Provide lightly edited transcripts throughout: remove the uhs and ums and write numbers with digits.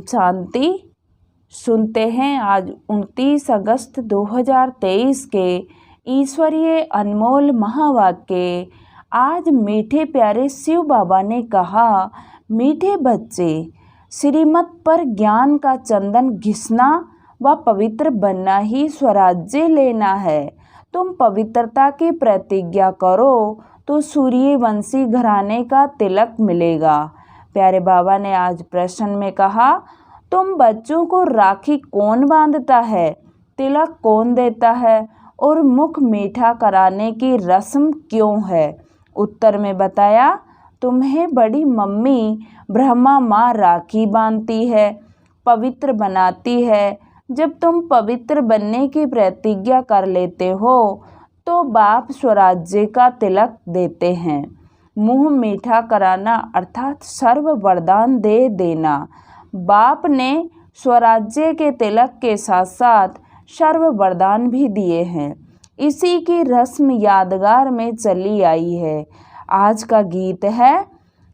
शांति। सुनते हैं आज 29 अगस्त 2023 के ईश्वरीय अनमोल महावाक्य। आज मीठे प्यारे शिव बाबा ने कहा, मीठे बच्चे, श्रीमत पर ज्ञान का चंदन घिसना व पवित्र बनना ही स्वराज्य लेना है। तुम पवित्रता की प्रतिज्ञा करो तो सूर्यवंशी घराने का तिलक मिलेगा। प्यारे बाबा ने आज प्रश्न में कहा, तुम बच्चों को राखी कौन बांधता है, तिलक कौन देता है और मुख मीठा कराने की रस्म क्यों है? उत्तर में बताया, तुम्हें बड़ी मम्मी ब्रह्मा माँ राखी बांधती है, पवित्र बनाती है। जब तुम पवित्र बनने की प्रतिज्ञा कर लेते हो तो बाप स्वराज्य का तिलक देते हैं। मुँह मीठा कराना अर्थात सर्व वरदान दे देना। बाप ने स्वराज्य के तिलक के साथ साथ सर्व वरदान भी दिए हैं। इसी की रस्म यादगार में चली आई है। आज का गीत है,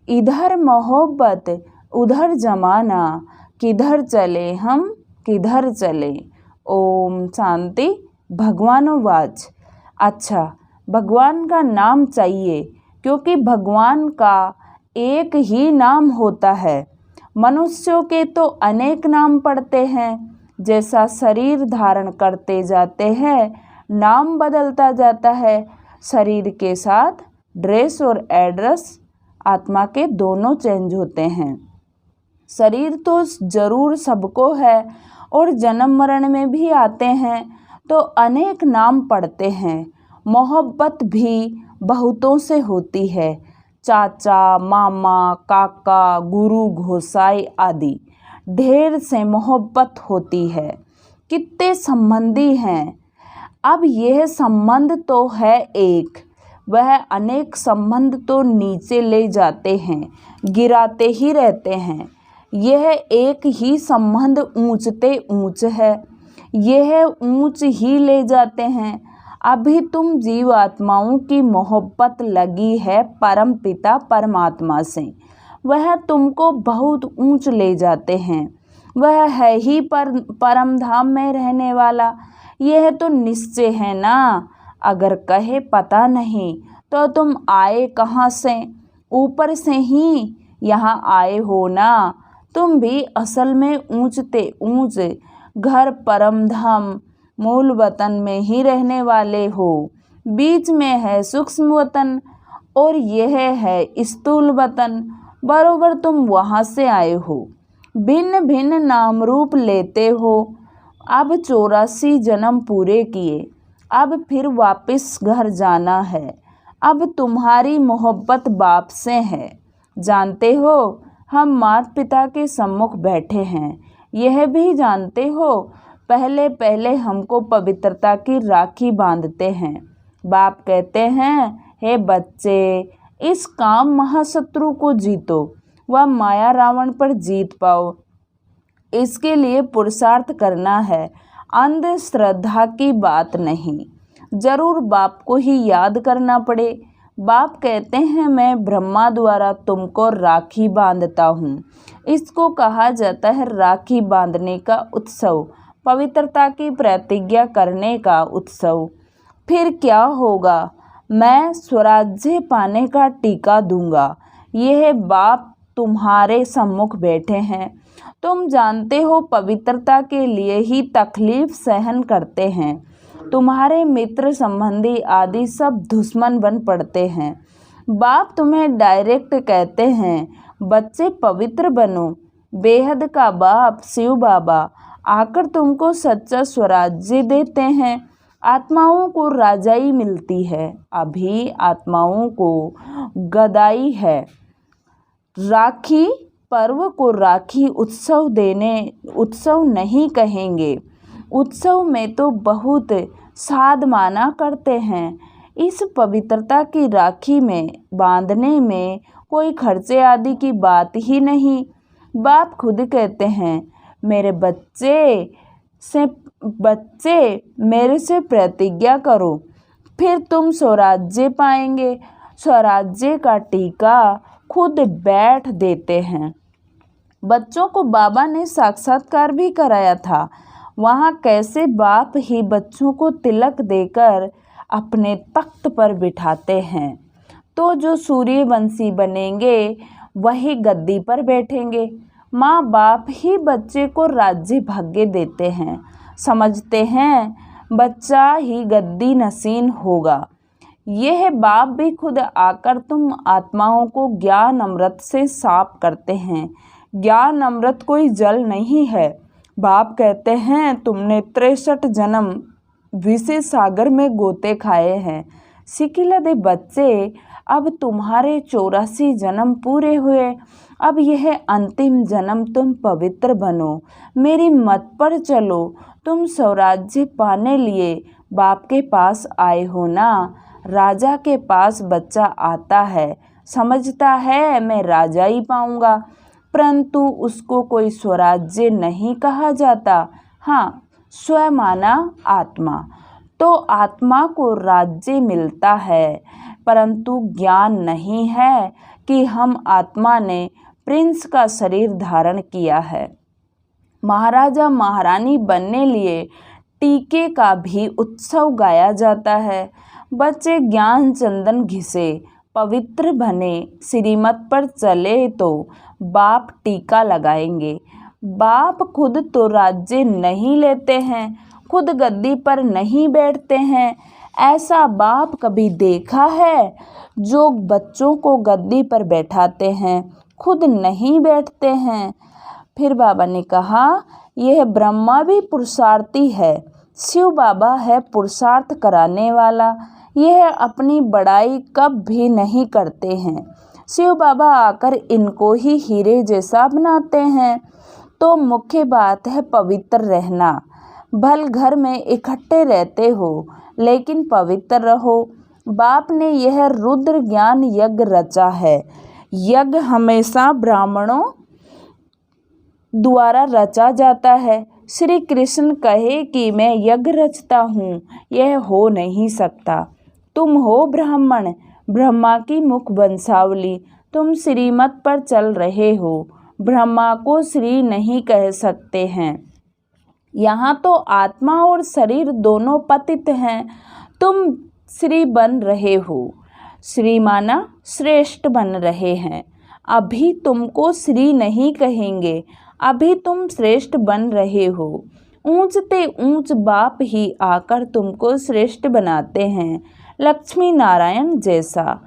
इधर मोहब्बत उधर जमाना, किधर चले हम किधर चले। ओम शांति। भगवानोवाच। अच्छा, भगवान का नाम चाहिए क्योंकि भगवान का एक ही नाम होता है। मनुष्यों के तो अनेक नाम पड़ते हैं। जैसा शरीर धारण करते जाते हैं नाम बदलता जाता है। शरीर के साथ ड्रेस और एड्रेस आत्मा के दोनों चेंज होते हैं। शरीर तो जरूर सबको है और जन्म मरण में भी आते हैं तो अनेक नाम पड़ते हैं। मोहब्बत भी बहुतों से होती है। चाचा, मामा, काका, गुरु, घोसाई आदि ढेर से मोहब्बत होती है। कितने संबंधी हैं। अब यह संबंध तो है एक, वह अनेक संबंध तो नीचे ले जाते हैं, गिराते ही रहते हैं। यह एक ही संबंध ऊंचते ऊंच है, यह ऊंच ही ले जाते हैं। अभी तुम जीव आत्माओं की मोहब्बत लगी है परम पिता परमात्मा से, वह तुमको बहुत ऊंच ले जाते हैं। वह है ही परम धाम में रहने वाला, यह तो निश्चय है ना। अगर कहे पता नहीं तो तुम आए कहाँ से? ऊपर से ही यहाँ आए हो ना। तुम भी असल में ऊंचते ऊंच घर परम धाम मूल वतन में ही रहने वाले हो। बीच में है सूक्ष्म वतन और यह है स्थूल वतन। बरोबर तुम वहाँ से आए हो। भिन्न भिन्न नाम रूप लेते हो। अब 84 जन्म पूरे किए, अब फिर वापस घर जाना है। अब तुम्हारी मोहब्बत बाप से है। जानते हो, हम माता पिता के सम्मुख बैठे हैं। यह भी जानते हो, पहले पहले हमको पवित्रता की राखी बांधते हैं। बाप कहते हैं, हे बच्चे, इस काम महाशत्रु को जीतो व माया रावण पर जीत पाओ। इसके लिए पुरुषार्थ करना है, अंधश्रद्धा की बात नहीं। जरूर बाप को ही याद करना पड़े। बाप कहते हैं, मैं ब्रह्मा द्वारा तुमको राखी बांधता हूँ। इसको कहा जाता है राखी बांधने का उत्सव, पवित्रता की प्रतिज्ञा करने का उत्सव। फिर क्या होगा? मैं स्वराज्य पाने का टीका दूंगा। यह बाप तुम्हारे सम्मुख बैठे हैं। तुम जानते हो, पवित्रता के लिए ही तकलीफ सहन करते हैं। तुम्हारे मित्र संबंधी आदि सब दुश्मन बन पड़ते हैं। बाप तुम्हें डायरेक्ट कहते हैं, बच्चे पवित्र बनो। बेहद का बाप शिव बाबा आकर तुमको सच्चा स्वराज्य देते हैं। आत्माओं को राजाई मिलती है, अभी आत्माओं को गदाई है। राखी पर्व को राखी उत्सव नहीं कहेंगे। उत्सव में तो बहुत साध माना करते हैं। इस पवित्रता की राखी में बांधने में कोई खर्चे आदि की बात ही नहीं। बाप खुद कहते हैं, मेरे बच्चे मेरे से प्रतिज्ञा करो, फिर तुम स्वराज्य पाएंगे। स्वराज्य का टीका खुद बैठ देते हैं। बच्चों को बाबा ने साक्षात्कार भी कराया था। वहाँ कैसे बाप ही बच्चों को तिलक देकर अपने तख्त पर बिठाते हैं, तो जो सूर्यवंशी बनेंगे वही गद्दी पर बैठेंगे। माँ बाप ही बच्चे को राज्य भाग्य देते हैं, समझते हैं बच्चा ही गद्दी नसीन होगा। यह बाप भी खुद आकर तुम आत्माओं को ज्ञान अमृत से साफ करते हैं। ज्ञान अमृत कोई जल नहीं है। बाप कहते हैं तुमने 63 जन्म विषय सागर में गोते खाए हैं। सिकिलदे बच्चे, अब तुम्हारे 84 जन्म पूरे हुए। अब यह अंतिम जन्म तुम पवित्र बनो, मेरी मत पर चलो। तुम स्वराज्य पाने लिए बाप के पास आए हो ना। राजा के पास बच्चा आता है, समझता है मैं राजा ही पाऊंगा, परंतु उसको कोई स्वराज्य नहीं कहा जाता। हाँ, स्व माना आत्मा, तो आत्मा को राज्य मिलता है, परंतु ज्ञान नहीं है कि हम आत्मा ने प्रिंस का शरीर धारण किया है। महाराजा महारानी बनने लिए टीके का भी उत्सव गाया जाता है। बच्चे ज्ञान चंदन घिसे पवित्र बने, श्रीमत पर चले तो बाप टीका लगाएंगे। बाप खुद तो राज्य नहीं लेते हैं, खुद गद्दी पर नहीं बैठते हैं। ऐसा बाप कभी देखा है जो बच्चों को गद्दी पर बैठाते हैं, खुद नहीं बैठते हैं। फिर बाबा ने कहा यह ब्रह्मा भी पुरुषार्थी है, शिव बाबा है पुरुषार्थ कराने वाला। यह अपनी बड़ाई कब भी नहीं करते हैं। शिव बाबा आकर इनको ही हीरे जैसा बनाते हैं। तो मुख्य बात है पवित्र रहना। भल घर में इकट्ठे रहते हो लेकिन पवित्र रहो। बाप ने यह रुद्र ज्ञान यज्ञ रचा है। यज्ञ हमेशा ब्राह्मणों द्वारा रचा जाता है। श्री कृष्ण कहे कि मैं यज्ञ रचता हूँ, यह हो नहीं सकता। तुम हो ब्राह्मण, ब्रह्मा की मुख वंशावली, तुम श्रीमत पर चल रहे हो। ब्रह्मा को श्री नहीं कह सकते हैं। यहाँ तो आत्मा और शरीर दोनों पतित हैं, तुम श्री बन रहे हो। श्री माना श्रेष्ठ बन रहे हैं। अभी तुमको श्री नहीं कहेंगे, अभी तुम श्रेष्ठ बन रहे हो। ऊंचते ऊंच बाप ही आकर तुमको श्रेष्ठ बनाते हैं, लक्ष्मी नारायण जैसा।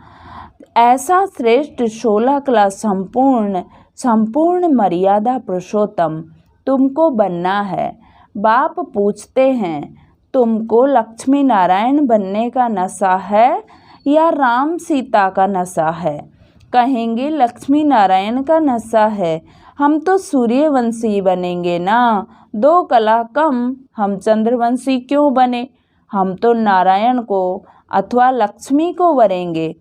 ऐसा श्रेष्ठ 16 कला संपूर्ण मर्यादा पुरुषोत्तम तुमको बनना है। बाप पूछते हैं तुमको लक्ष्मी नारायण बनने का नशा है या राम सीता का नशा है? कहेंगे लक्ष्मी नारायण का नशा है, हम तो सूर्यवंशी बनेंगे ना। 2 कला कम, हम चंद्रवंशी क्यों बने? हम तो नारायण को अथवा लक्ष्मी को वरेंगे।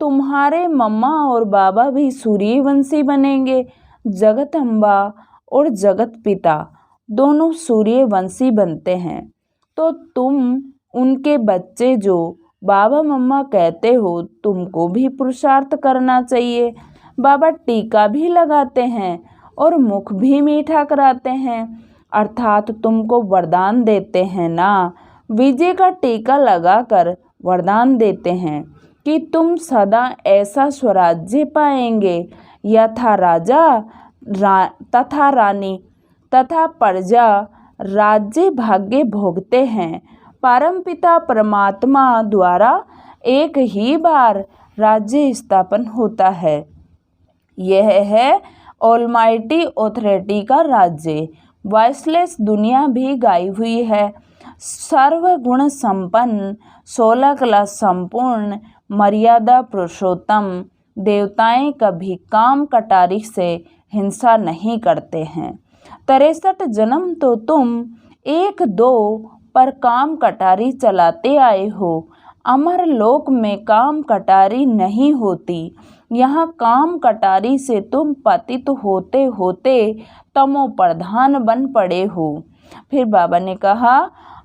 तुम्हारे मम्मा और बाबा भी सूर्यवंशी बनेंगे। जगत अम्बा और जगत पिता दोनों सूर्यवंशी बनते हैं। तो तुम उनके बच्चे जो बाबा मम्मा कहते हो, तुमको भी पुरुषार्थ करना चाहिए। बाबा टीका भी लगाते हैं और मुख भी मीठा कराते हैं, अर्थात तुमको वरदान देते हैं ना। विजय का टीका लगाकर वरदान देते हैं कि तुम सदा ऐसा स्वराज्य पाएंगे, यथा राजा तथा रानी तथा प्रजा राज्य भाग्य भोगते हैं। परमपिता परमात्मा द्वारा एक ही बार राज्य स्थापन होता है। यह है ऑलमाइटी ऑथोरिटी का राज्य। वॉइसलेस दुनिया भी गाई हुई है। सर्वगुण संपन्न 16 कला संपूर्ण मर्यादा पुरुषोत्तम देवताएं कभी काम कटारी से हिंसा नहीं करते हैं। 63 जन्म तो तुम 1-2 पर काम कटारी चलाते आए हो। अमर लोक में काम कटारी नहीं होती। यहाँ काम कटारी से तुम पतित होते होते तमो प्रधान बन पड़े हो। फिर बाबा ने कहा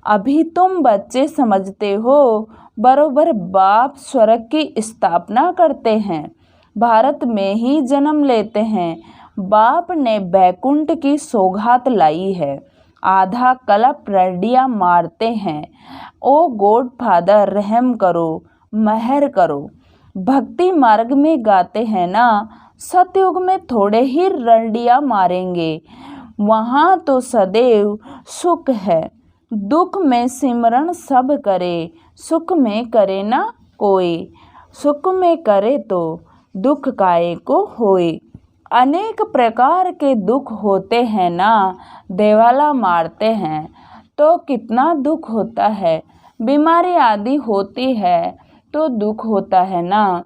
अभी तुम बच्चे समझते हो, बरोबर बाप स्वर्ग की स्थापना करते हैं, भारत में ही जन्म लेते हैं बाप ने बैकुंठ की सौगात लाई है। आधा कल्प रंडियां मारते हैं। ओ गॉड फादर रहम करो, मेहर करो। भक्ति मार्ग में गाते हैं ना, सतयुग में थोड़े ही रंडियां मारेंगे। वहाँ तो सदैव सुख है। दुख में सिमरण सब करे, सुख में करे ना कोई। सुख में करे तो दुख काहे को होए। अनेक प्रकार के दुख होते हैं ना, देवाला मारते हैं तो कितना दुख होता है। बीमारी आदि होती है तो दुख होता है ना।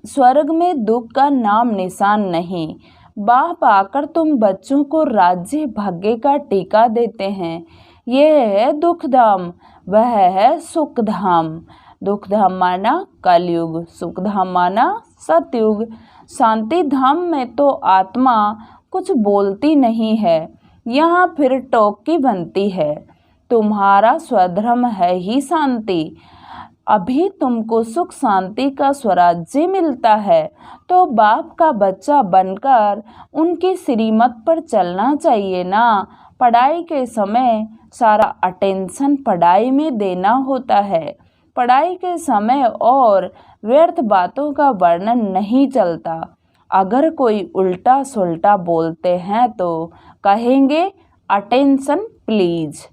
स्वर्ग में दुख का नाम निशान नहीं। बाप आकर तुम बच्चों को राज्य भाग्य का टीका देते हैं। यह है दुखधाम, वह है सुखधाम। दुखधाम माना कलयुग, सुखधाम माना सतयुग। शांति धाम में तो आत्मा कुछ बोलती नहीं है, यहाँ फिर टोकी बनती है। तुम्हारा स्वधर्म है ही शांति। अभी तुमको सुख शांति का स्वराज्य मिलता है तो बाप का बच्चा बनकर उनकी श्रीमत पर चलना चाहिए ना। पढ़ाई के समय सारा अटेंशन पढ़ाई में देना होता है। पढ़ाई के समय और व्यर्थ बातों का वर्णन नहीं चलता। अगर कोई उल्टा सुल्टा बोलते हैं तो कहेंगे अटेंशन प्लीज।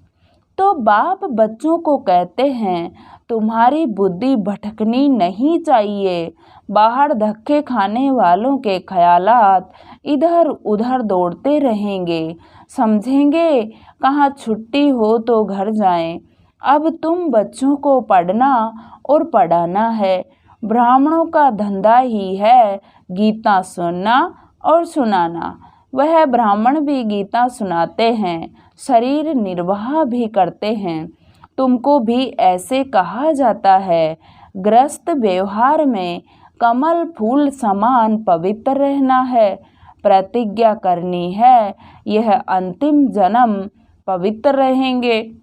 तो बाप बच्चों को कहते हैं तुम्हारी बुद्धि भटकनी नहीं चाहिए। बाहर धक्के खाने वालों के ख्यालात इधर उधर दौड़ते रहेंगे। समझेंगे कहाँ छुट्टी हो तो घर जाएं। अब तुम बच्चों को पढ़ना और पढ़ाना है। ब्राह्मणों का धंधा ही है गीता सुनना और सुनाना। वह ब्राह्मण भी गीता सुनाते हैं, शरीर निर्वाह भी करते हैं। तुमको भी ऐसे कहा जाता है। गृहस्थ व्यवहार में कमल फूल समान पवित्र रहना है। प्रतिज्ञा करनी है, यह अंतिम जन्म पवित्र रहेंगे।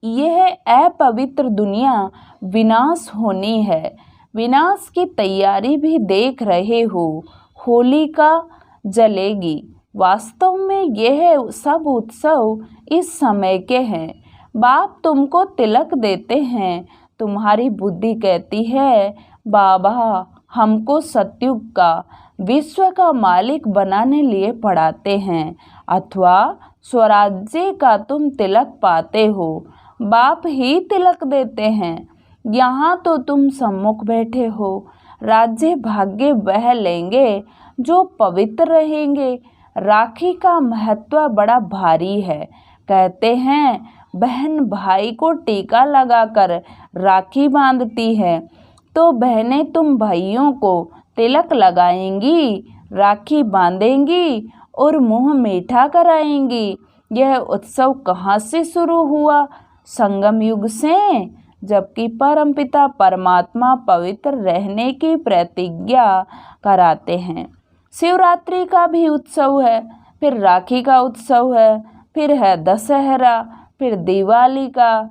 यह अपवित्र दुनिया विनाश होनी है। विनाश की तैयारी भी देख रहे हो। होलिका जलेगी। वास्तव में यह सब उत्सव इस समय के हैं। बाप तुमको तिलक देते हैं। तुम्हारी बुद्धि कहती है बाबा हमको सतयुग का, विश्व का मालिक बनाने लिए पढ़ाते हैं, अथवा स्वराज्य का तुम तिलक पाते हो। बाप ही तिलक देते हैं। यहाँ तो तुम सम्मुख बैठे हो। राज्य भाग्य वह लेंगे जो पवित्र रहेंगे। राखी का महत्व बड़ा भारी है। कहते हैं बहन भाई को टीका लगाकर राखी बांधती है, तो बहनें तुम भाइयों को तिलक लगाएंगी, राखी बांधेंगी और मुंह मीठा कराएंगी। यह उत्सव कहाँ से शुरू हुआ? संगम युग से, जबकि परमपिता परमात्मा पवित्र रहने की प्रतिज्ञा कराते हैं। शिवरात्रि का भी उत्सव है, फिर राखी का उत्सव है, फिर है दशहरा, फिर दिवाली का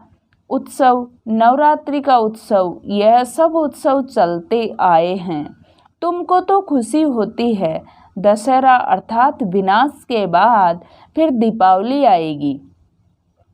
उत्सव, नवरात्रि का उत्सव। यह सब उत्सव चलते आए हैं। तुमको तो खुशी होती है। दशहरा अर्थात विनाश के बाद फिर दीपावली आएगी।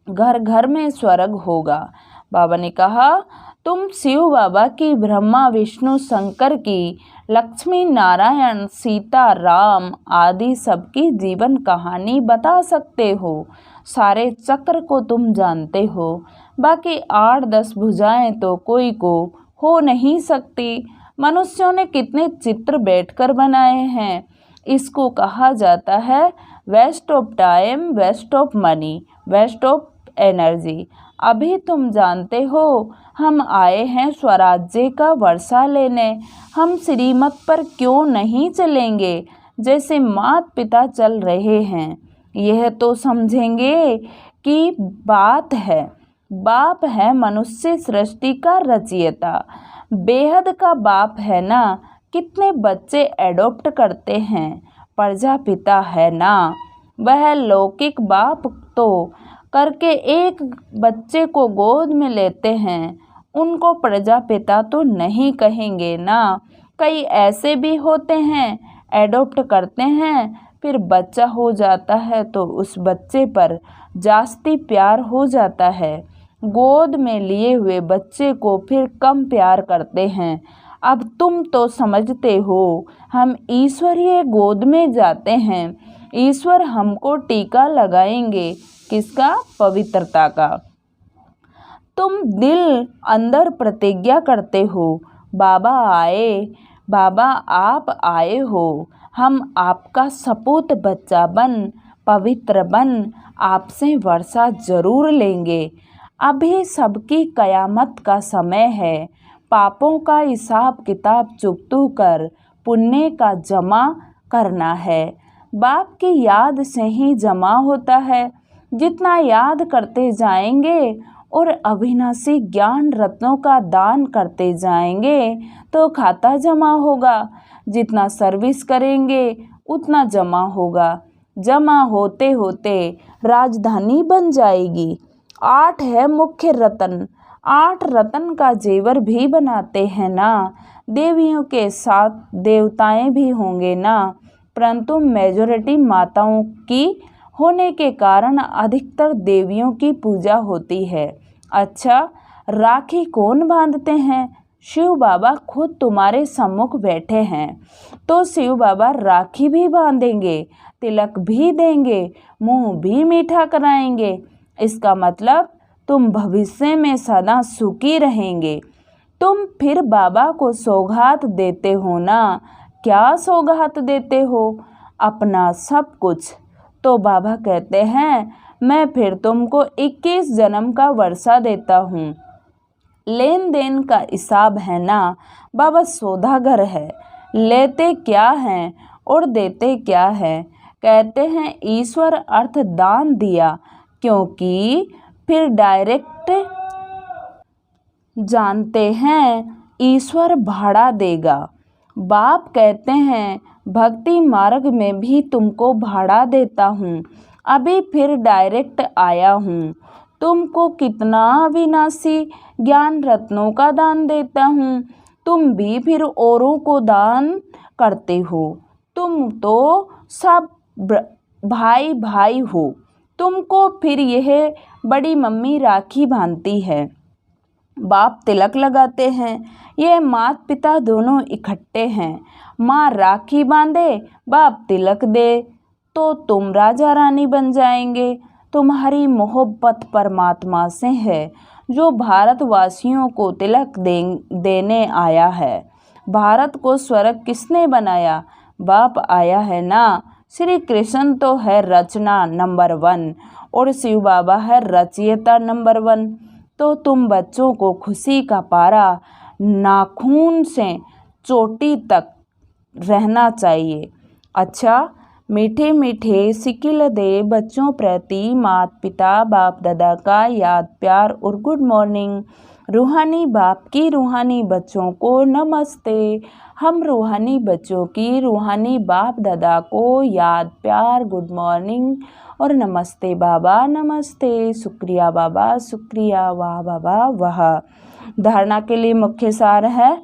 घर घर में स्वर्ग होगा। बाबा ने कहा तुम शिव बाबा की, ब्रह्मा विष्णु शंकर की, लक्ष्मी नारायण सीता राम आदि सबकी जीवन कहानी बता सकते हो। सारे चक्र को तुम जानते हो। बाकी 8-10 भुजाएं तो कोई को हो नहीं सकती। मनुष्यों ने कितने चित्र बैठकर बनाए हैं। इसको कहा जाता है waste of time, waste of money, waste of energy. अभी तुम जानते हो हम आए हैं स्वराज्य का वर्षा लेने। हम श्रीमत पर क्यों नहीं चलेंगे जैसे माता पिता चल रहे हैं? यह तो समझेंगे कि बाप है मनुष्य सृष्टि का रचयिता। बेहद का बाप है ना। कितने बच्चे एडॉप्ट करते हैं। प्रजापिता है ना। वह लौकिक बाप तो करके एक बच्चे को गोद में लेते हैं, उनको प्रजापिता तो नहीं कहेंगे ना। कई ऐसे भी होते हैं एडॉप्ट करते हैं, फिर बच्चा हो जाता है तो उस बच्चे पर जास्ती प्यार हो जाता है। गोद में लिए हुए बच्चे को फिर कम प्यार करते हैं। अब तुम तो समझते हो, हम ईश्वरीय गोद में जाते हैं, ईश्वर हमको टीका लगाएंगे। किसका? पवित्रता का। तुम दिल अंदर प्रतिज्ञा करते हो, बाबा आए, बाबा आप आए हो, हम आपका सपूत बच्चा बन, पवित्र बन, आपसे वर्षा जरूर लेंगे। अभी सबकी कयामत का समय है। पापों का हिसाब किताब चुकतू कर पुण्य का जमा करना है। बाप की याद से ही जमा होता है। जितना याद करते जाएंगे और अविनाशी ज्ञान रत्नों का दान करते जाएंगे तो खाता जमा होगा। जितना सर्विस करेंगे उतना जमा होगा। जमा होते होते राजधानी बन जाएगी। 8 है मुख्य रत्न। 8 रत्न का जेवर भी बनाते हैं ना। देवियों के साथ देवताएं भी होंगे ना, परंतु मेजॉरिटी माताओं की होने के कारण अधिकतर देवियों की पूजा होती है। अच्छा, राखी कौन बांधते हैं? शिव बाबा खुद तुम्हारे सम्मुख बैठे हैं, तो शिव बाबा राखी भी बांधेंगे, तिलक भी देंगे, मुंह भी मीठा कराएंगे। इसका मतलब तुम भविष्य में सदा सुखी रहेंगे। तुम फिर बाबा को सौगात देते हो ना। क्या सौगात देते हो? अपना सब कुछ। तो बाबा कहते हैं, मैं फिर तुमको 21 जन्म का वर्षा देता हूँ। लेन देन का हिसाब है ना। बाबा सौदागर है। लेते क्या हैं और देते क्या है? कहते हैं ईश्वर अर्थ दान दिया, क्योंकि फिर डायरेक्ट जानते हैं ईश्वर भाड़ा देगा। बाप कहते हैं भक्ति मार्ग में भी तुमको भाड़ा देता हूँ, अभी फिर डायरेक्ट आया हूँ। तुमको कितना अविनाशी ज्ञान रत्नों का दान देता हूँ, तुम भी फिर औरों को दान करते हो। तुम तो सब भाई भाई हो। तुमको फिर यह बड़ी मम्मी राखी बांधती है, बाप तिलक लगाते हैं। ये माता पिता दोनों इकट्ठे हैं। माँ राखी बांधे, बाप तिलक दे, तो तुम राजा रानी बन जाएंगे। तुम्हारी मोहब्बत परमात्मा से है, जो भारतवासियों को तिलक देने आया है। भारत को स्वर्ग किसने बनाया? बाप आया है ना। श्री कृष्ण तो है रचना नंबर 1 और शिव बाबा है रचयिता नंबर 1। तो तुम बच्चों को खुशी का पारा नाखून से चोटी तक रहना चाहिए। अच्छा, मीठे मीठे सिकिल दे बच्चों प्रति माता पिता बाप दादा का याद प्यार और गुड मॉर्निंग। रूहानी बाप की रूहानी बच्चों को नमस्ते। हम रूहानी बच्चों की रूहानी बाप दादा को याद प्यार गुड मॉर्निंग और नमस्ते बाबा नमस्ते, शुक्रिया बाबा शुक्रिया, वाह बाबा वाह। धारणा के लिए मुख्य सार है,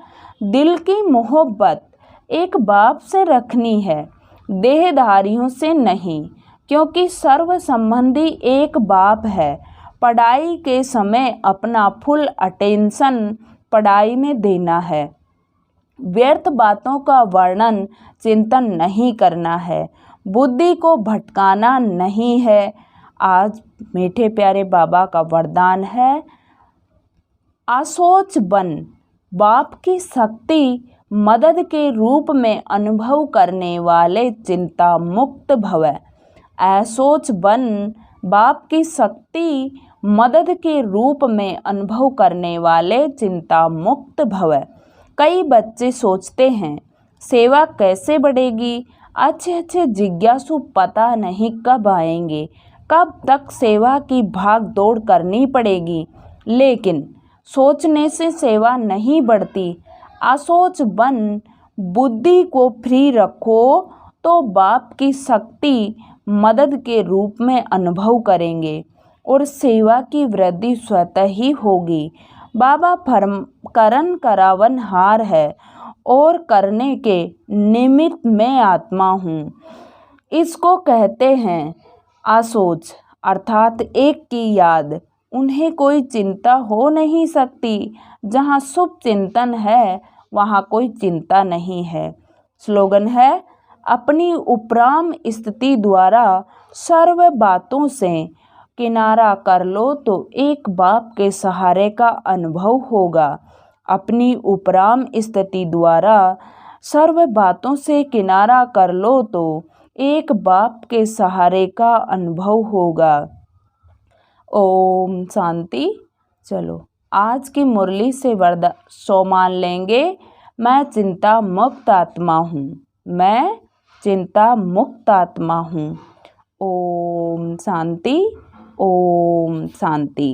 दिल की मोहब्बत एक बाप से रखनी है, देहधारियों से नहीं, क्योंकि सर्व संबंधी एक बाप है। पढ़ाई के समय अपना फुल अटेंशन पढ़ाई में देना है। व्यर्थ बातों का वर्णन चिंतन नहीं करना है। बुद्धि को भटकाना नहीं है। आज मीठे प्यारे बाबा का वरदान है, असोच बन, बाप की शक्ति मदद के रूप में अनुभव करने वाले चिंता मुक्त भव। असोच बन, बाप की शक्ति मदद के रूप में अनुभव करने वाले चिंता मुक्त भव। कई बच्चे सोचते हैं सेवा कैसे बढ़ेगी। अच्छे अच्छे जिज्ञासु पता नहीं कब आएंगे, कब तक सेवा की भाग दौड़ करनी पड़ेगी, लेकिन सोचने से सेवा नहीं बढ़ती। असोच बन, बुद्धि को फ्री रखो तो बाप की शक्ति मदद के रूप में अनुभव करेंगे और सेवा की वृद्धि स्वतः ही होगी। बाबा करण करावन हार है और करने के निमित्त मैं आत्मा हूँ। इसको कहते हैं आसोच, अर्थात एक की याद। उन्हें कोई चिंता हो नहीं सकती। जहाँ शुभ चिंतन है वहाँ कोई चिंता नहीं है। स्लोगन है, अपनी उपराम स्थिति द्वारा सर्व बातों से किनारा कर लो तो एक बाप के सहारे का अनुभव होगा। अपनी उपराम स्थिति द्वारा सर्व बातों से किनारा कर लो तो एक बाप के सहारे का अनुभव होगा। ओम शांति। चलो आज की मुरली से वरदान सो मान लेंगे। मैं चिंता मुक्त आत्मा हूँ। मैं चिंता मुक्त आत्मा हूँ। ओम शांति। ओम शांति।